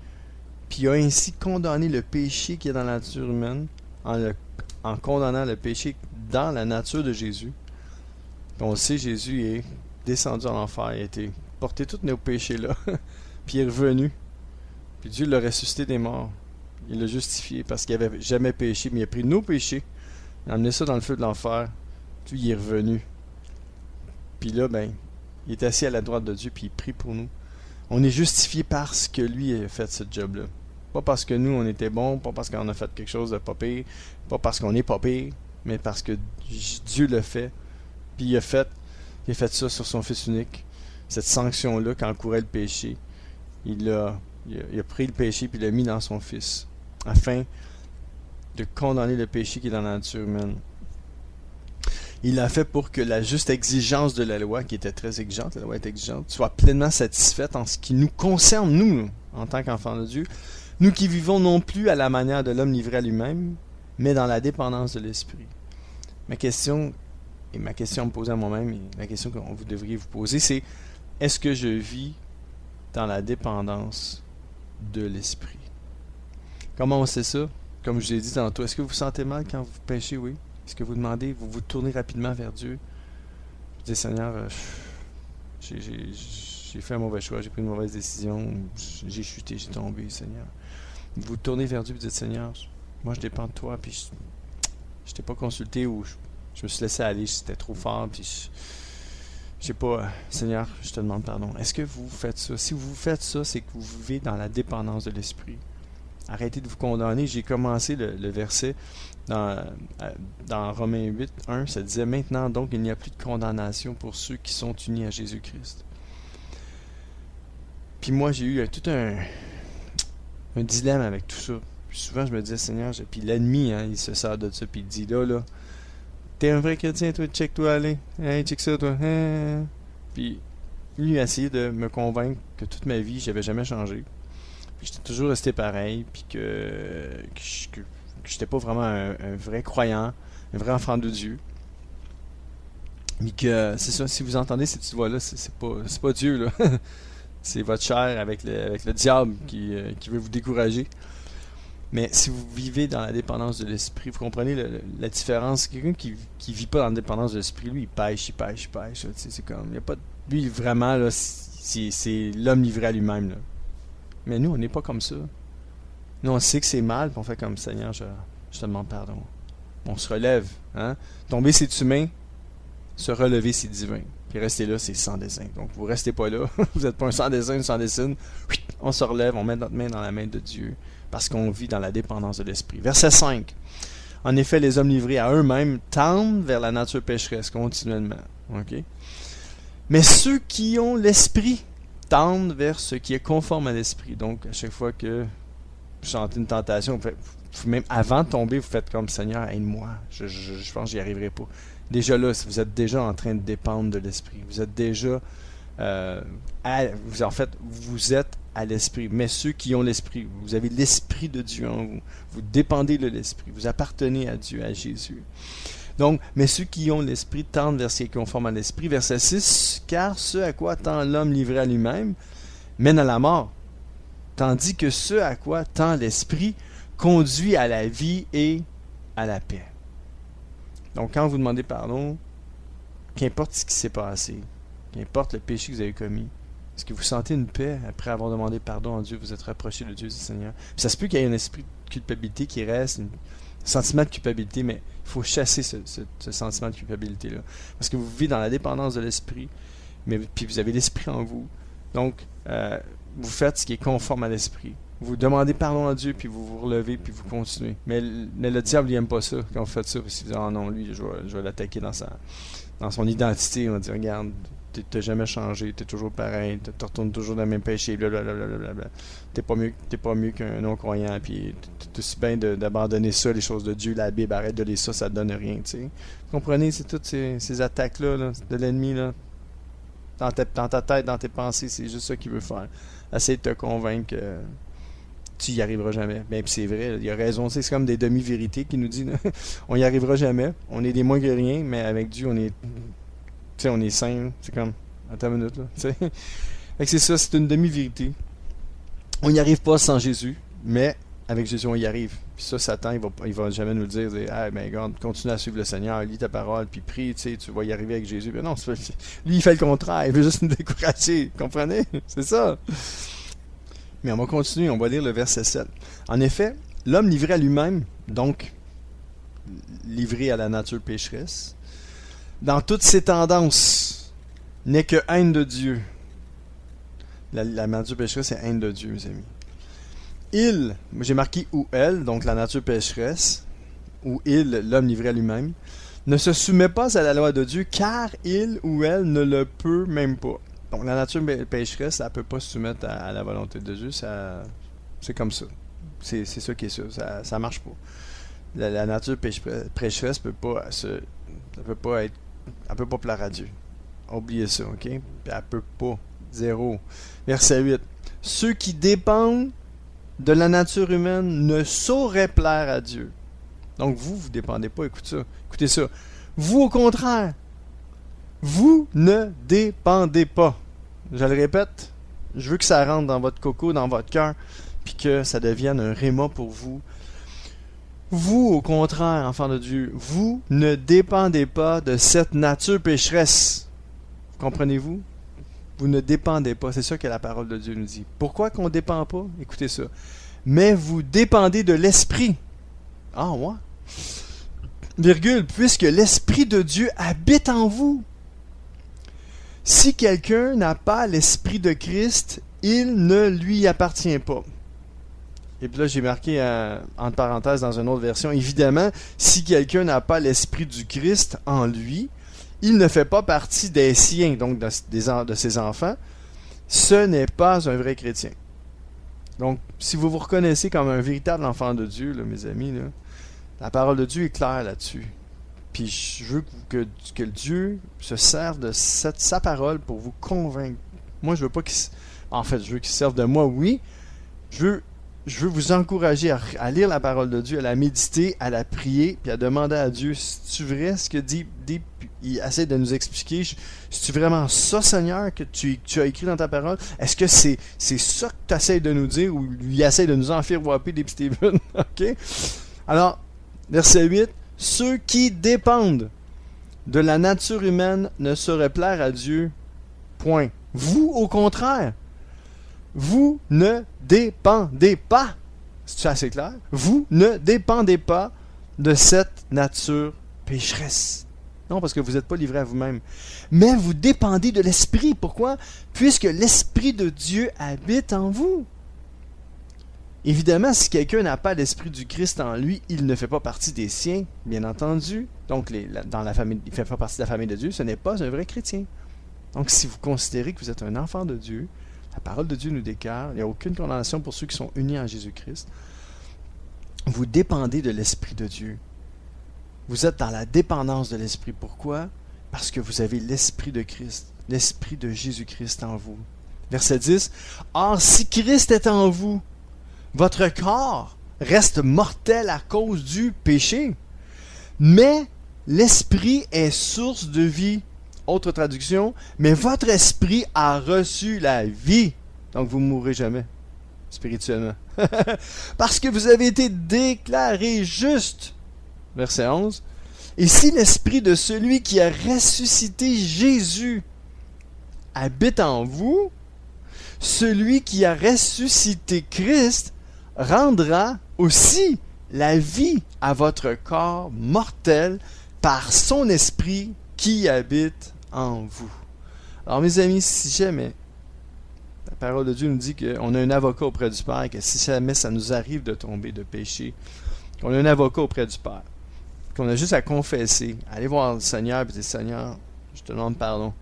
Speaker 3: puis il a ainsi condamné le péché qui est dans la nature humaine, en condamnant le péché dans la nature de Jésus. Puis on le sait, Jésus est descendu en enfer, il a été porté tous nos péchés là, puis il est revenu, puis Dieu l'a ressuscité des morts. Il l'a justifié parce qu'il n'avait jamais péché, mais il a pris nos péchés, il a emmené ça dans le feu de l'enfer, puis il est revenu. Puis là, ben, il est assis à la droite de Dieu, puis il prie pour nous. On est justifié parce que lui a fait ce job-là. Pas parce que nous, on était bons, pas parce qu'on a fait quelque chose de pas pire, pas parce qu'on est pas pire, mais parce que Dieu l'a fait. Puis il a fait ça sur son Fils unique. Cette sanction-là, quand courait le péché, il a pris le péché puis il l'a mis dans son Fils, afin de condamner le péché qui est dans la nature humaine. Il l'a fait pour que la juste exigence de la loi, qui était très exigeante, la loi est exigeante, soit pleinement satisfaite en ce qui nous concerne, nous, en tant qu'enfants de Dieu. Nous qui vivons non plus à la manière de l'homme livré à lui-même, mais dans la dépendance de l'Esprit. Ma question à me poser à moi-même, et la question que vous devriez vous poser, c'est: est-ce que je vis dans la dépendance de l'Esprit? Comment on sait ça? Comme je l'ai dit tantôt, est-ce que vous vous sentez mal quand vous péchez? Oui. Est-ce que vous demandez, vous vous tournez rapidement vers Dieu? Vous dites: Seigneur, j'ai fait un mauvais choix, j'ai pris une mauvaise décision, j'ai chuté, j'ai tombé, Seigneur. Vous vous tournez vers Dieu et vous dites: Seigneur, moi je dépends de toi, puis je t'ai pas consulté, ou je me suis laissé aller, c'était trop fort, puis je sais pas, Seigneur, je te demande pardon. Est-ce que vous faites ça? Si vous faites ça, c'est que vous vivez dans la dépendance de l'Esprit. Arrêtez de vous condamner. J'ai commencé le verset dans Romains 8, 1, ça disait: maintenant donc, il n'y a plus de condamnation pour ceux qui sont unis à Jésus-Christ. Puis moi, j'ai eu tout un dilemme avec tout ça. Puis souvent, je me disais: Seigneur, puis l'ennemi, il se sert de ça, puis il dit: là, t'es un vrai chrétien, toi, check-toi, allez. Hey, check ça, toi. Hey. Puis lui a essayé de me convaincre que toute ma vie, j'avais jamais changé. Puis j'étais toujours resté pareil, puis que j'étais pas vraiment un vrai croyant, un vrai enfant de Dieu. Mais que, c'est ça, si vous entendez ces petites voix-là, c'est pas Dieu, là. C'est votre chair avec le diable qui veut vous décourager. Mais si vous vivez dans la dépendance de l'Esprit, vous comprenez la différence. Quelqu'un qui vit pas dans la dépendance de l'Esprit, lui, il pêche. C'est comme, il y a pas, lui, vraiment, là, c'est l'homme livré à lui-même, là. Mais nous, on n'est pas comme ça. Nous, on sait que c'est mal, puis on fait comme: Seigneur, je te demande pardon. On se relève. Hein? Tomber, c'est humain. Se relever, c'est divin. Puis rester là, c'est sans dessein. Donc, vous restez pas là. Vous n'êtes pas un sans dessein, une sans dessein. On se relève, on met notre main dans la main de Dieu, parce qu'on vit dans la dépendance de l'Esprit. Verset 5. En effet, les hommes livrés à eux-mêmes tendent vers la nature pécheresse continuellement. Okay? Mais ceux qui ont l'Esprit tendent vers ce qui est conforme à l'Esprit. Donc, à chaque fois que vous sentez une tentation, même avant de tomber, vous faites comme: Seigneur, aide-moi. Je pense que j'y arriverai pas. Déjà là, vous êtes déjà en train de dépendre de l'Esprit. Vous êtes déjà... vous êtes à l'Esprit. Mais ceux qui ont l'Esprit, vous avez l'Esprit de Dieu en vous. Vous dépendez de l'Esprit. Vous appartenez à Dieu, à Jésus. Donc, mais ceux qui ont l'Esprit tendent vers ce qui est conforme à l'Esprit. Verset 6, car ce à quoi tend l'homme livré à lui-même mène à la mort, tandis que ce à quoi tend l'Esprit conduit à la vie et à la paix. Donc, quand vous demandez pardon, qu'importe ce qui s'est passé, qu'importe le péché que vous avez commis, est-ce que vous sentez une paix après avoir demandé pardon à Dieu, vous êtes rapproché de Dieu du Seigneur? Puis ça se peut qu'il y ait un esprit de culpabilité qui reste, un sentiment de culpabilité, mais il faut chasser ce sentiment de culpabilité-là. Parce que vous vivez dans la dépendance de l'esprit, mais puis vous avez l'esprit en vous. Donc, vous faites ce qui est conforme à l'esprit. Vous demandez pardon à Dieu, puis vous vous relevez, puis vous continuez. Mais le diable, il n'aime pas ça quand vous faites ça. Parce qu'il dit, oh non, lui, je vais l'attaquer dans son identité. On va dire, regarde, t'as jamais changé, t'es toujours pareil, tu retournes toujours dans le même péché, blablabla. T'es pas mieux qu'un non-croyant, puis t'es aussi bien d'abandonner ça, les choses de Dieu, la Bible, arrête de lire ça, ça te donne rien, tu sais. Vous comprenez, c'est toutes ces attaques-là, là, de l'ennemi, là, dans ta tête, dans tes pensées, c'est juste ça qu'il veut faire. Essayer de te convaincre que tu y arriveras jamais. Bien, puis c'est vrai, il a raison, c'est comme des demi-vérités qu'il nous dit, là. On y arrivera jamais, on est des moins que rien, mais avec Dieu, on est... Tu sais, on est saint, c'est comme, attends une minute, là, tu sais. Fait que c'est ça, c'est une demi-vérité. On n'y arrive pas sans Jésus, mais avec Jésus, on y arrive. Puis ça, Satan, il va jamais nous le dire, ah, ben, regarde, continue à suivre le Seigneur, lis ta parole, puis prie, tu sais, tu vas y arriver avec Jésus. Mais non, lui, il fait le contraire, il veut juste nous décourager, comprenez? C'est ça. Mais on va continuer, on va lire le verset 7. En effet, l'homme livré à lui-même, donc, livré à la nature pécheresse, dans toutes ses tendances, n'est que haine de Dieu. La nature pécheresse, c'est haine de Dieu, mes amis. J'ai marqué ou elle, donc la nature pécheresse, ou l'homme livré à lui-même, ne se soumet pas à la loi de Dieu, car il ou elle ne le peut même pas. Donc la nature pécheresse, elle ne peut pas se soumettre à la volonté de Dieu, c'est comme ça. C'est ça qui est ça, ça marche pas. La nature pécheresse peut pas être. Elle peut pas plaire à Dieu. Oubliez ça, ok? Puis elle peut pas. Zéro. Verset 8. Ceux qui dépendent de la nature humaine ne sauraient plaire à Dieu. Donc vous dépendez pas, écoutez ça. Vous, au contraire, vous ne dépendez pas. Je le répète, je veux que ça rentre dans votre coco, dans votre cœur, puis que ça devienne un réma pour vous. Vous, au contraire, enfants de Dieu, vous ne dépendez pas de cette nature pécheresse. Comprenez-vous? Vous ne dépendez pas. C'est ça que la parole de Dieu nous dit. Pourquoi qu'on ne dépend pas? Écoutez ça. Mais vous dépendez de l'Esprit. Ah, ouais. Virgule, puisque l'Esprit de Dieu habite en vous. Si quelqu'un n'a pas l'Esprit de Christ, il ne lui appartient pas. Et puis là, j'ai marqué entre parenthèses dans une autre version, évidemment, si quelqu'un n'a pas l'Esprit du Christ en lui, il ne fait pas partie des siens, donc de ses enfants. Ce n'est pas un vrai chrétien. Donc, si vous vous reconnaissez comme un véritable enfant de Dieu, là, mes amis, là, la parole de Dieu est claire là-dessus. Puis je veux que Dieu se serve de sa parole pour vous convaincre. Moi, je veux pas je veux qu'il se serve de moi, oui. Je veux vous encourager à lire la parole de Dieu, à la méditer, à la prier, puis à demander à Dieu, si tu vrai ce que dit, il essaie de nous expliquer, si tu vraiment ça, Seigneur, que tu as écrit dans ta parole, est-ce que c'est ça que tu essaies de nous dire, ou il essaie de nous enfiroiper des petits Steven, ok? Alors, verset 8, ceux qui dépendent de la nature humaine ne sauraient plaire à Dieu, point. Vous, au contraire, vous ne dépendez pas, c'est assez clair, vous ne dépendez pas de cette nature pécheresse. Non, parce que vous n'êtes pas livré à vous-même. Mais vous dépendez de l'Esprit. Pourquoi? Puisque l'Esprit de Dieu habite en vous. Évidemment, si quelqu'un n'a pas l'Esprit du Christ en lui, il ne fait pas partie des siens, bien entendu. Donc, dans la famille, il ne fait pas partie de la famille de Dieu, ce n'est pas un vrai chrétien. Donc, si vous considérez que vous êtes un enfant de Dieu, la parole de Dieu nous déclare, il n'y a aucune condamnation pour ceux qui sont unis en Jésus-Christ. Vous dépendez de l'Esprit de Dieu. Vous êtes dans la dépendance de l'Esprit. Pourquoi? Parce que vous avez l'Esprit de Christ, l'Esprit de Jésus-Christ en vous. Verset 10. Or, si Christ est en vous, votre corps reste mortel à cause du péché, mais l'esprit est source de vie. Autre traduction, mais votre esprit a reçu la vie. Donc vous ne mourrez jamais, spirituellement. Parce que vous avez été déclarés justes. Verset 11. Et si l'esprit de celui qui a ressuscité Jésus habite en vous, celui qui a ressuscité Christ rendra aussi la vie à votre corps mortel par son esprit qui habite en vous. Alors mes amis, si jamais la parole de Dieu nous dit qu'on a un avocat auprès du Père, que si jamais ça nous arrive de tomber de péché, qu'on a un avocat auprès du Père, qu'on a juste à confesser, aller voir le Seigneur et dire Seigneur, je te demande pardon.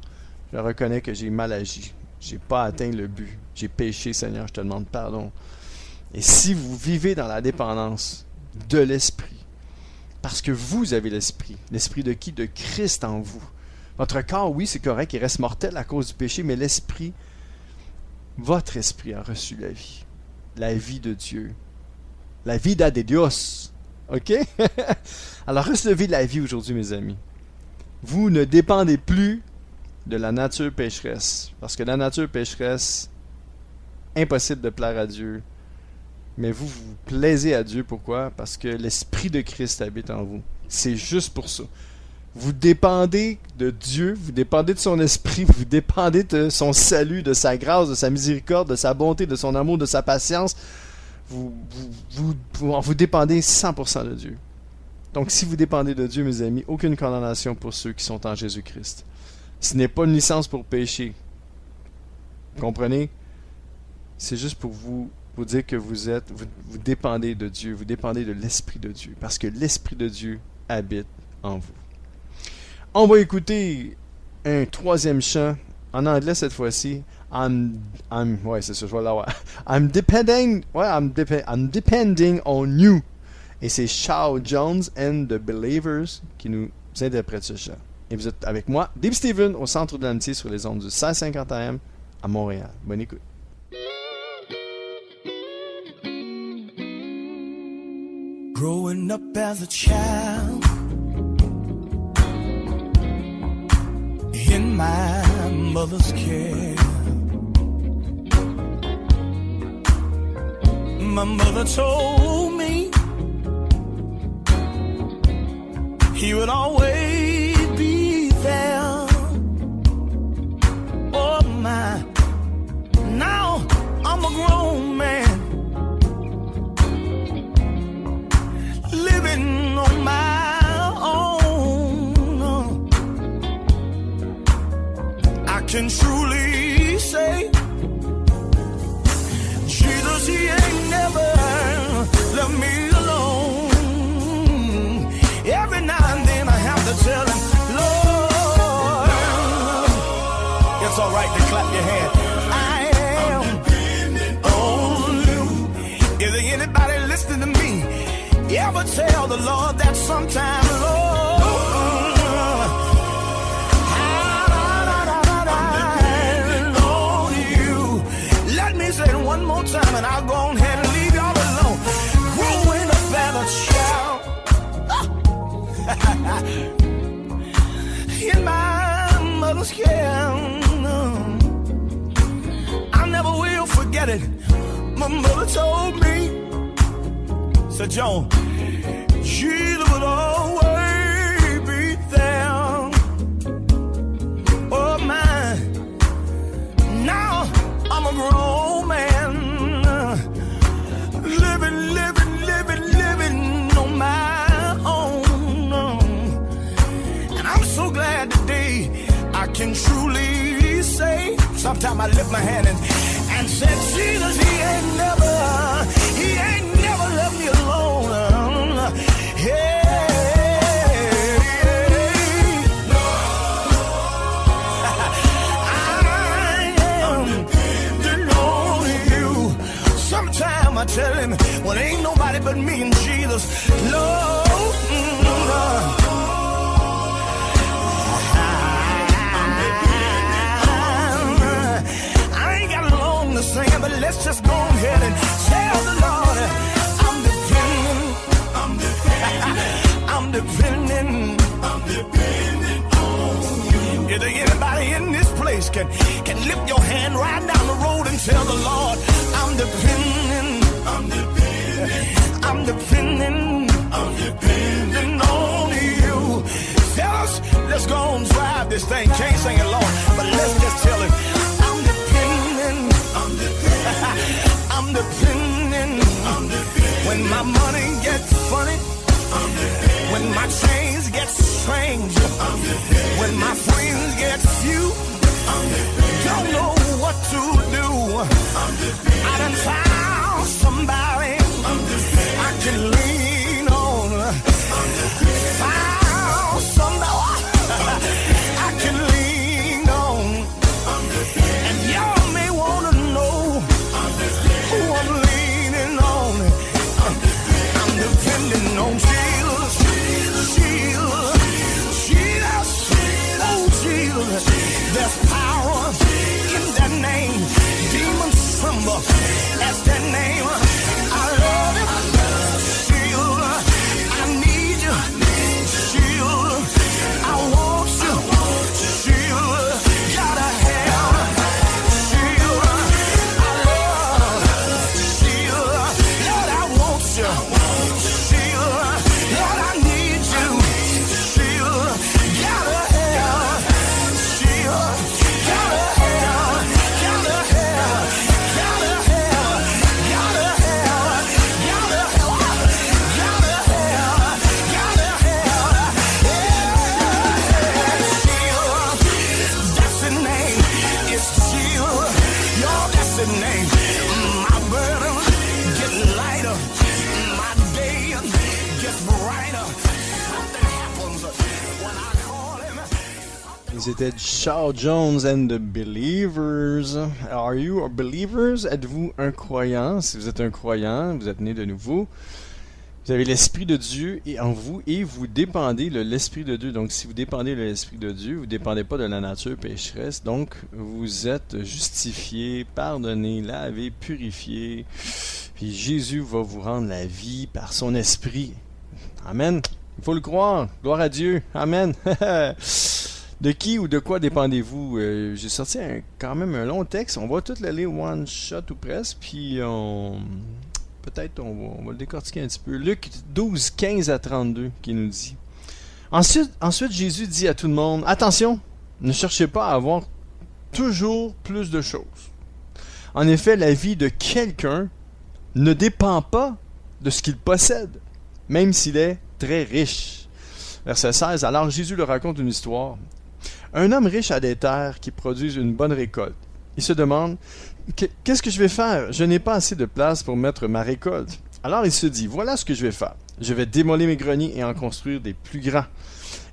Speaker 3: Je reconnais que j'ai mal agi. J'ai pas atteint le but. J'ai péché, Seigneur, je te demande pardon. Et si vous vivez dans la dépendance de l'Esprit, parce que vous avez l'Esprit de qui? De Christ en vous. Votre corps, oui, c'est correct, il reste mortel à cause du péché, mais l'Esprit, votre Esprit a reçu la vie de Dieu, la vida de Dios. OK? Alors, recevez la vie aujourd'hui, mes amis. Vous ne dépendez plus de la nature pécheresse, parce que la nature pécheresse, impossible de plaire à Dieu. Mais vous plaisez à Dieu, pourquoi? Parce que l'Esprit de Christ habite en vous. C'est juste pour ça. Vous dépendez de Dieu, vous dépendez de son Esprit, vous dépendez de son salut, de sa grâce, de sa miséricorde, de sa bonté, de son amour, de sa patience. Vous dépendez 100% de Dieu. Donc si vous dépendez de Dieu, mes amis, aucune condamnation pour ceux qui sont en Jésus-Christ. Ce n'est pas une licence pour pécher. Vous comprenez? C'est juste pour vous dire que vous dépendez de Dieu, vous dépendez de l'Esprit de Dieu, parce que l'Esprit de Dieu habite en vous. On va écouter un troisième chant, en anglais cette fois-ci. Ouais, c'est ça, je vais l'avoir. I'm depending on you. Et c'est Charles Jones and the Believers qui nous interprètent ce chant. Et vous êtes avec moi, Dave Steven, au centre de l'amitié sur les ondes du 1650 AM à Montréal. Bonne écoute.
Speaker 5: Growing up as a child in my mother's care, my mother told me he would always be there. Oh my, now I'm a grown man, living on my own. I can truly say Jesus, he ain't never left me alone. Every now and then I have to tell him, Lord, it's alright to clap your hand. I am on you. Is there anybody listening to me? You ever tell the Lord that sometime, Lord, I'm on you. Let me say it one more time and I'll go ahead and leave y'all alone. Growing up as a child in my mother's care, I never will forget it. My mother told me, said, John, Jesus would always be there. Oh my, now I'm a grown man, living on my own. And I'm so glad today I can truly say, sometimes I lift my hand and said, Jesus, he ain't never left me alone. Hey, I am depending on you. Sometimes I tell him, well, ain't nobody but me and Jesus. Lord, I ain't got let's just go ahead and tell the Lord, I'm depending on you. Is there anybody in this place can lift your hand right down the road and tell the Lord, I'm depending on you. Fellas, let's go and drive this thing. Can't sing it long, but let's just tell him, I'm depending. When my money gets funny, when my chains get strange, when my friends get few, don't know what to do. I done found somebody I can lean on. Found somebody I can lean on. And y'all may wanna know who I'm leaning on. I'm depending on Jesus. Oh Jesus, there's power in that name. Demons tremble at that name. I love it. Jesus, I need you. Jesus, I want you. Jesus, gotta have. Jesus, I love. Jesus, Lord, I want you. Jesus, Lord, I need you. Jesus, gotta have. Jesus, gotta have. Gotta have. Gotta have. Gotta have. Gotta have. Gotta have. Gotta have. Jesus, that's the name. It's Jesus. Y'all, that's the name. My burden get lighter. My day gets brighter. Something happens when I call him.
Speaker 3: Ils étaient Charles Jones and the Believers. Are you a believers? Êtes-vous un croyant? Si vous êtes un croyant, vous êtes né de nouveau. Vous avez l'Esprit de Dieu en vous et vous dépendez de l'Esprit de Dieu. Donc, si vous dépendez de l'Esprit de Dieu, vous ne dépendez pas de la nature pécheresse. Donc, vous êtes justifié, pardonné, lavé, purifié. Puis Jésus va vous rendre la vie par son Esprit. Amen. Il faut le croire. Gloire à Dieu. Amen. De qui ou de quoi dépendez-vous? J'ai sorti quand même un long texte. On va tout l'aller one shot ou presque. Puis peut-être on va le décortiquer un petit peu. Luc 12, 15 à 32 qui nous dit. Ensuite Jésus dit à tout le monde, attention, ne cherchez pas à avoir toujours plus de choses. En effet, la vie de quelqu'un ne dépend pas de ce qu'il possède, même s'il est très riche. Verset 16, alors Jésus leur raconte une histoire. Un homme riche a des terres qui produisent une bonne récolte. Il se demande, qu'est-ce que je vais faire? Je n'ai pas assez de place pour mettre ma récolte. Alors il se dit, voilà ce que je vais faire. Je vais démolir mes greniers et en construire des plus grands.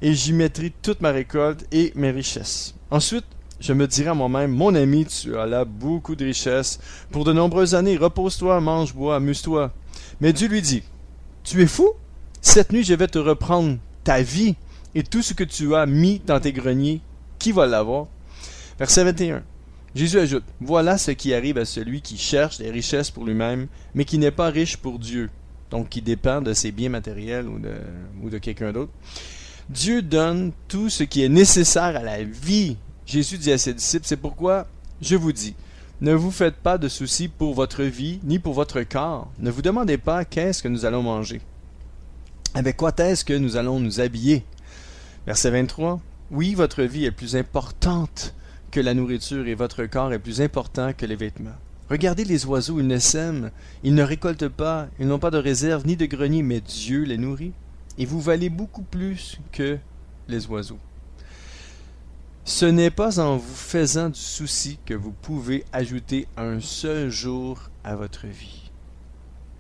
Speaker 3: Et j'y mettrai toute ma récolte et mes richesses. Ensuite, je me dirai à moi-même, mon ami, tu as là beaucoup de richesses. Pour de nombreuses années, repose-toi, mange, bois, amuse-toi. Mais Dieu lui dit, tu es fou? Cette nuit, je vais te reprendre ta vie et tout ce que tu as mis dans tes greniers. Qui va l'avoir? Verset 21. Jésus ajoute, voilà ce qui arrive à celui qui cherche des richesses pour lui-même, mais qui n'est pas riche pour Dieu. Donc, qui dépend de ses biens matériels ou de quelqu'un d'autre. Dieu donne tout ce qui est nécessaire à la vie. Jésus dit à ses disciples, c'est pourquoi je vous dis, ne vous faites pas de soucis pour votre vie, ni pour votre corps. Ne vous demandez pas qu'est-ce que nous allons manger. Avec quoi est-ce que nous allons nous habiller? Verset 23. Oui, votre vie est plus importante que la nourriture et votre corps est plus important que les vêtements. Regardez les oiseaux, ils ne sèment, ils ne récoltent pas, ils n'ont pas de réserve ni de grenier, mais Dieu les nourrit. Et vous valez beaucoup plus que les oiseaux. Ce n'est pas en vous faisant du souci que vous pouvez ajouter un seul jour à votre vie.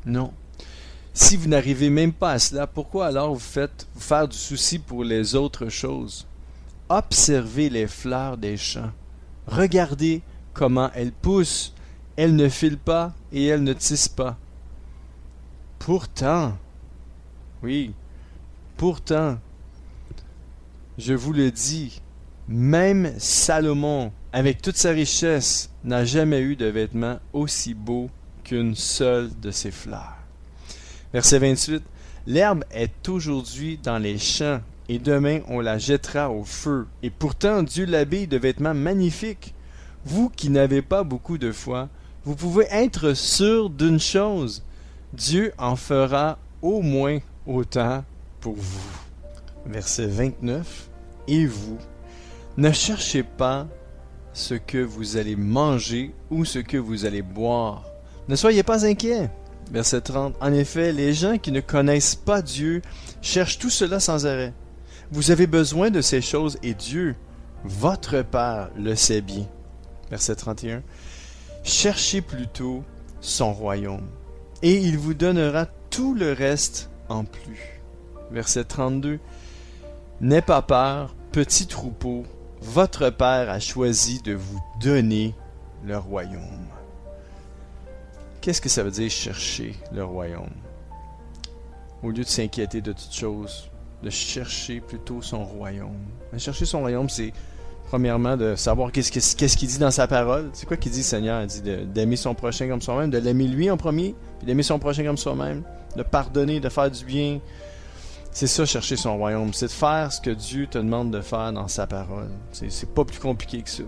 Speaker 3: Non. Si vous n'arrivez même pas à cela, pourquoi alors vous faire du souci pour les autres choses? Observez les fleurs des champs. Regardez comment elles poussent. Elles ne filent pas et elles ne tissent pas. Pourtant, je vous le dis, même Salomon, avec toute sa richesse, n'a jamais eu de vêtements aussi beaux qu'une seule de ses fleurs. Verset 28. L'herbe est aujourd'hui dans les champs, et demain on la jettera au feu. Et pourtant Dieu l'habille de vêtements magnifiques. Vous qui n'avez pas beaucoup de foi, vous pouvez être sûr d'une chose. Dieu en fera au moins autant pour vous. Verset 29. Et vous, ne cherchez pas ce que vous allez manger ou ce que vous allez boire. Ne soyez pas inquiets. Verset 30. En effet, les gens qui ne connaissent pas Dieu cherchent tout cela sans arrêt. Vous avez besoin de ces choses et Dieu, votre Père, le sait bien. Verset 31. Cherchez plutôt son royaume, et il vous donnera tout le reste en plus. Verset 32. N'aie pas peur, petit troupeau, votre Père a choisi de vous donner le royaume. Qu'est-ce que ça veut dire chercher le royaume? Au lieu de s'inquiéter de toutes choses, de chercher plutôt son royaume. Chercher son royaume, c'est premièrement de savoir qu'est-ce qu'il dit dans sa parole. C'est quoi qu'il dit, Seigneur? Il dit d'aimer son prochain comme soi-même, de l'aimer lui en premier, puis d'aimer son prochain comme soi-même, de pardonner, de faire du bien. C'est ça, chercher son royaume. C'est de faire ce que Dieu te demande de faire dans sa parole. C'est pas plus compliqué que ça.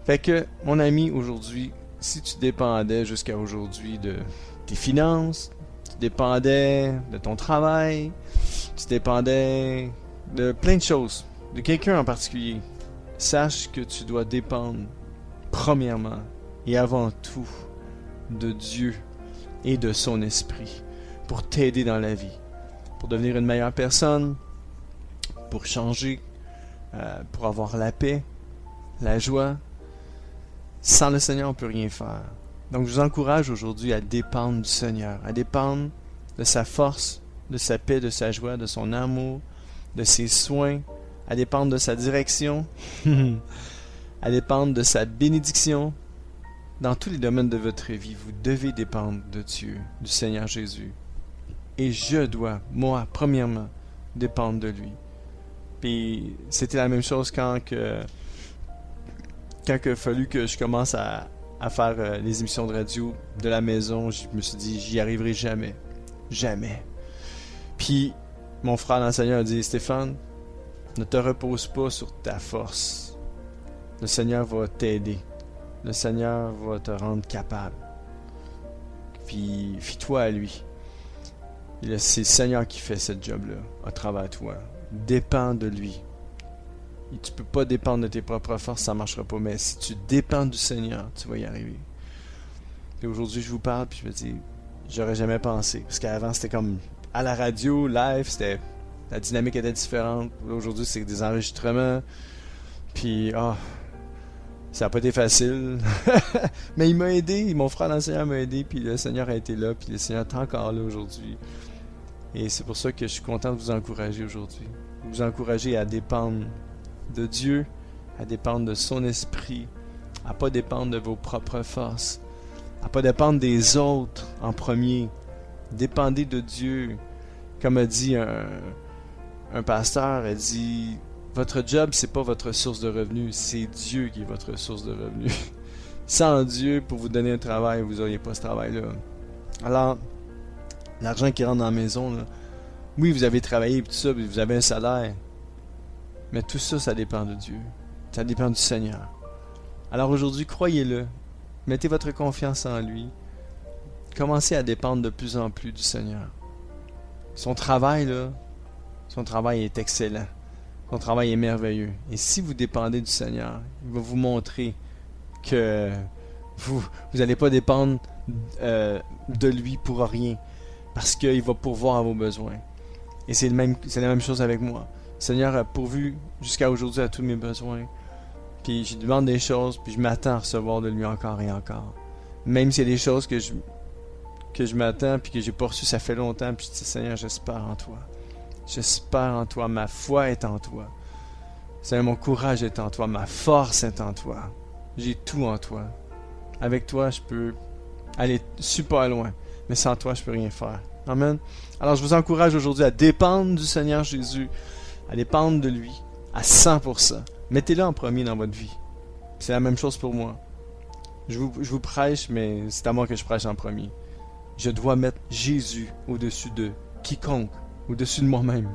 Speaker 3: Fait que, mon ami, aujourd'hui, si tu dépendais jusqu'à aujourd'hui de tes finances, tu dépendais de ton travail, tu dépendais de plein de choses, de quelqu'un en particulier, sache que tu dois dépendre premièrement et avant tout de Dieu et de son esprit pour t'aider dans la vie, pour devenir une meilleure personne, pour changer, pour avoir la paix, la joie. Sans le Seigneur, on ne peut rien faire. Donc, je vous encourage aujourd'hui à dépendre du Seigneur, à dépendre de sa force, de sa paix, de sa joie, de son amour, de ses soins, à dépendre de sa direction, à dépendre de sa bénédiction. Dans tous les domaines de votre vie, vous devez dépendre de Dieu, du Seigneur Jésus. Et je dois, moi, premièrement, dépendre de lui. Puis, c'était la même chose quand il a fallu que je commence à faire les émissions de radio de la maison, je me suis dit, j'y arriverai jamais. Jamais. Puis, mon frère dans le Seigneur a dit, Stéphane, ne te repose pas sur ta force. Le Seigneur va t'aider. Le Seigneur va te rendre capable. Puis, fie-toi à lui. C'est le Seigneur qui fait ce job-là, à travers toi. Dépends de lui. Et tu peux pas dépendre de tes propres forces, ça marchera pas. Mais si tu dépends du Seigneur, tu vas y arriver. Et aujourd'hui, je vous parle, puis je me dis, j'aurais jamais pensé. Parce qu'avant, c'était comme à la radio, live, la dynamique était différente. Aujourd'hui, c'est des enregistrements. Puis, ça n'a pas été facile. Mais il m'a aidé, mon frère dans le Seigneur m'a aidé, puis le Seigneur a été là, puis le Seigneur est encore là aujourd'hui. Et c'est pour ça que je suis content de vous encourager aujourd'hui. Vous encourager à dépendre de Dieu, à dépendre de son esprit, à pas dépendre de vos propres forces, à pas dépendre des autres en premier. Dépendez de Dieu. Comme a dit un pasteur, elle dit, votre job, c'est pas votre source de revenus, c'est Dieu qui est votre source de revenus. Sans Dieu, pour vous donner un travail, vous n'auriez pas ce travail-là. Alors, l'argent qui rentre dans la maison, là, oui, vous avez travaillé et tout ça, puis vous avez un salaire. Mais tout ça, ça dépend de Dieu. Ça dépend du Seigneur. Alors aujourd'hui, croyez-le. Mettez votre confiance en lui. Commencez à dépendre de plus en plus du Seigneur. Son travail est excellent. Son travail est merveilleux. Et si vous dépendez du Seigneur, il va vous montrer que vous n'allez pas dépendre de lui pour rien. Parce qu'il va pourvoir à vos besoins. Et c'est la même chose avec moi. Le Seigneur a pourvu jusqu'à aujourd'hui à tous mes besoins. Puis je demande des choses, puis je m'attends à recevoir de lui encore et encore. Même s'il y a des choses que je m'attends, puis que j'ai pas reçu, ça fait longtemps, puis je dis, Seigneur, j'espère en toi. J'espère en toi, ma foi est en toi. Seigneur, mon courage est en toi, ma force est en toi. J'ai tout en toi. Avec toi, je peux aller super loin, mais sans toi, je peux rien faire. Amen. Alors, je vous encourage aujourd'hui à dépendre du Seigneur Jésus, à dépendre de lui à 100%. Mettez-le en premier dans votre vie. C'est la même chose pour moi. Je vous prêche, mais c'est à moi que je prêche en premier. Je dois mettre Jésus au-dessus de quiconque, au-dessus de moi-même.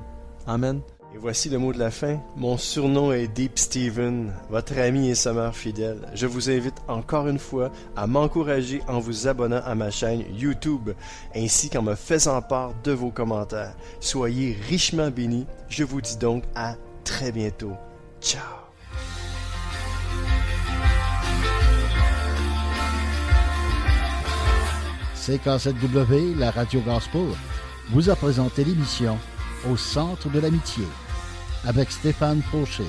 Speaker 3: Amen.
Speaker 2: Et voici le mot de la fin. Mon surnom est Deep Steven, votre ami et sommeur fidèle. Je vous invite encore une fois à m'encourager en vous abonnant à ma chaîne YouTube, ainsi qu'en me faisant part de vos commentaires. Soyez richement bénis. Je vous dis donc à très bientôt. Ciao!
Speaker 1: CK7W, la radio gospel, vous a présenté l'émission Au centre de l'amitié avec Stéphane Fauché.